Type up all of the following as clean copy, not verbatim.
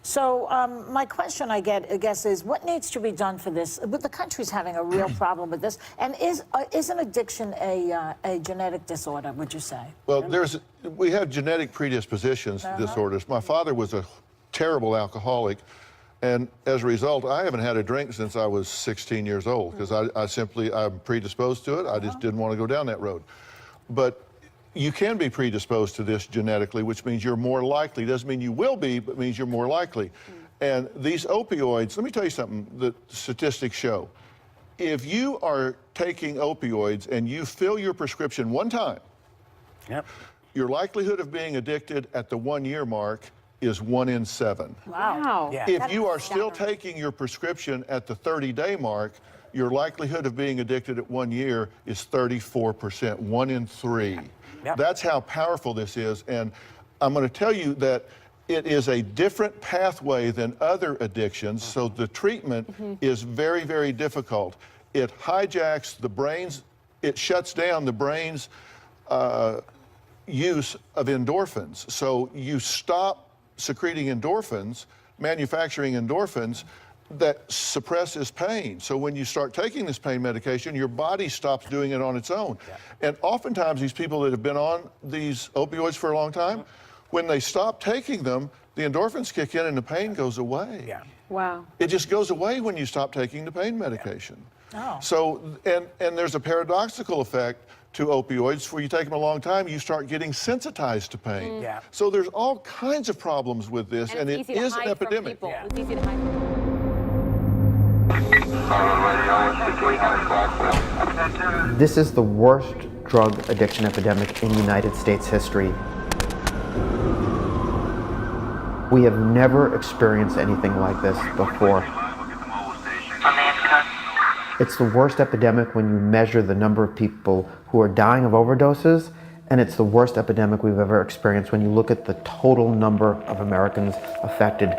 So my question I guess is, what needs to be done for this? The country's having a real problem with this, and is an addiction a genetic disorder, would you say? Well, we have genetic predispositions to disorders. My father was a terrible alcoholic, and as a result, I haven't had a drink since I was 16 years old, because I'm predisposed to it. I just didn't want to go down that road. But you can be predisposed to this genetically, which means you're more likely. Doesn't mean you will be, but means you're more likely. And these opioids, let me tell you something the statistics show. If you are taking opioids and you fill your prescription one time, your likelihood of being addicted at the 1-year mark is 1 in 7. Wow. Yeah. If you are still taking your prescription at the 30-day mark, your likelihood of being addicted at 1 year is 34%, 1 in 3. Yep. That's how powerful this is. And I'm going to tell you that it is a different pathway than other addictions, so the treatment is very, very difficult. It hijacks the brain's, it shuts down the brain's use of endorphins. So you stop secreting endorphins, manufacturing endorphins, that suppresses pain. So when you start taking this pain medication, your body stops doing it on its own. And oftentimes these people that have been on these opioids for a long time, when they stop taking them, the endorphins kick in and the pain goes away. Yeah. Wow. It just goes away when you stop taking the pain medication. Oh. So, and there's a paradoxical effect to opioids. Where you take them a long time, you start getting sensitized to pain. Yeah. So there's all kinds of problems with this, and it is an epidemic. Yeah. It's easy to hide. This is the worst drug addiction epidemic in United States history. We have never experienced anything like this before. It's the worst epidemic when you measure the number of people who are dying of overdoses, and it's the worst epidemic we've ever experienced when you look at the total number of Americans affected.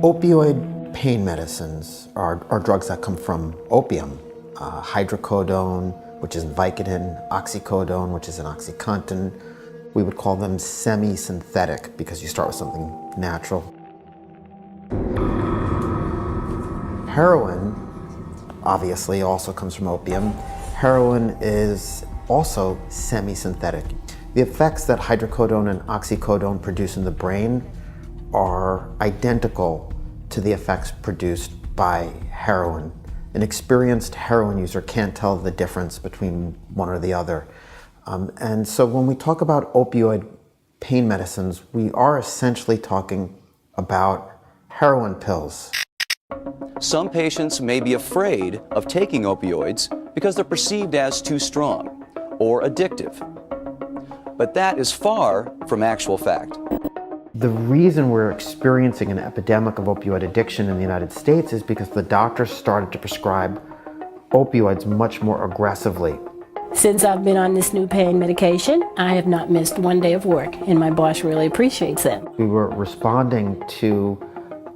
Opioid pain medicines are drugs that come from opium. Hydrocodone, which is Vicodin, oxycodone, which is an OxyContin. We would call them semi-synthetic because you start with something natural. Heroin, obviously, also comes from opium. Heroin is also semi-synthetic. The effects that hydrocodone and oxycodone produce in the brain are identical to the effects produced by heroin. An experienced heroin user can't tell the difference between one or the other. And so when we talk about opioid pain medicines, we are essentially talking about heroin pills. Some patients may be afraid of taking opioids because they're perceived as too strong or addictive. But that is far from actual fact. The reason we're experiencing an epidemic of opioid addiction in the United States is because the doctors started to prescribe opioids much more aggressively. Since I've been on this new pain medication, I have not missed one day of work, and my boss really appreciates that. We were responding to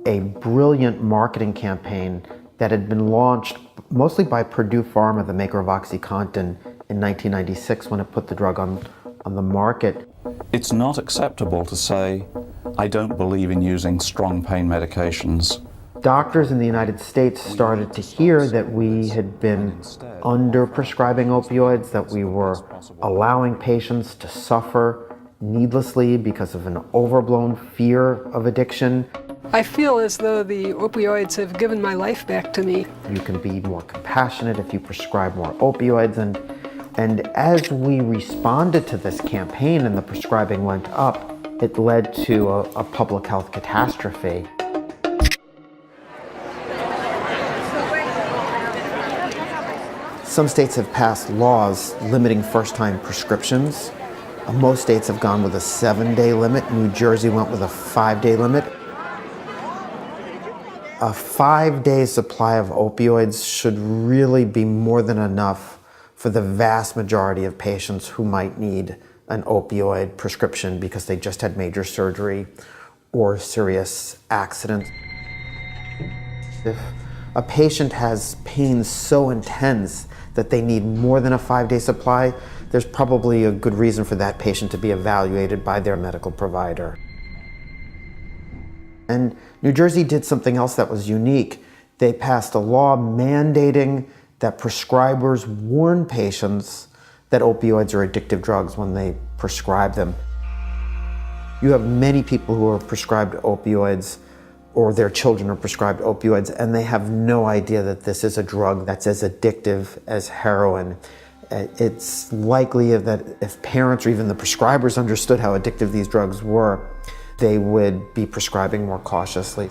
a brilliant marketing campaign that had been launched mostly by Purdue Pharma, the maker of OxyContin, in 1996 when it put the drug on the market. It's not acceptable to say, I don't believe in using strong pain medications. Doctors in the United States started to hear that we had been under-prescribing opioids, that we were allowing patients to suffer needlessly because of an overblown fear of addiction. I feel as though the opioids have given my life back to me. You can be more compassionate if you prescribe more opioids, and as we responded to this campaign and the prescribing went up, it led to a public health catastrophe. Some states have passed laws limiting first-time prescriptions. Most states have gone with a 7-day limit. New Jersey went with a 5-day limit. A 5-day supply of opioids should really be more than enough for the vast majority of patients who might need an opioid prescription because they just had major surgery or serious accident. If a patient has pain so intense that they need more than a 5-day supply, there's probably a good reason for that patient to be evaluated by their medical provider. And New Jersey did something else that was unique. They passed a law mandating that prescribers warn patients that opioids are addictive drugs when they prescribe them. You have many people who are prescribed opioids, or their children are prescribed opioids, and they have no idea that this is a drug that's as addictive as heroin. It's likely that if parents or even the prescribers understood how addictive these drugs were, they would be prescribing more cautiously.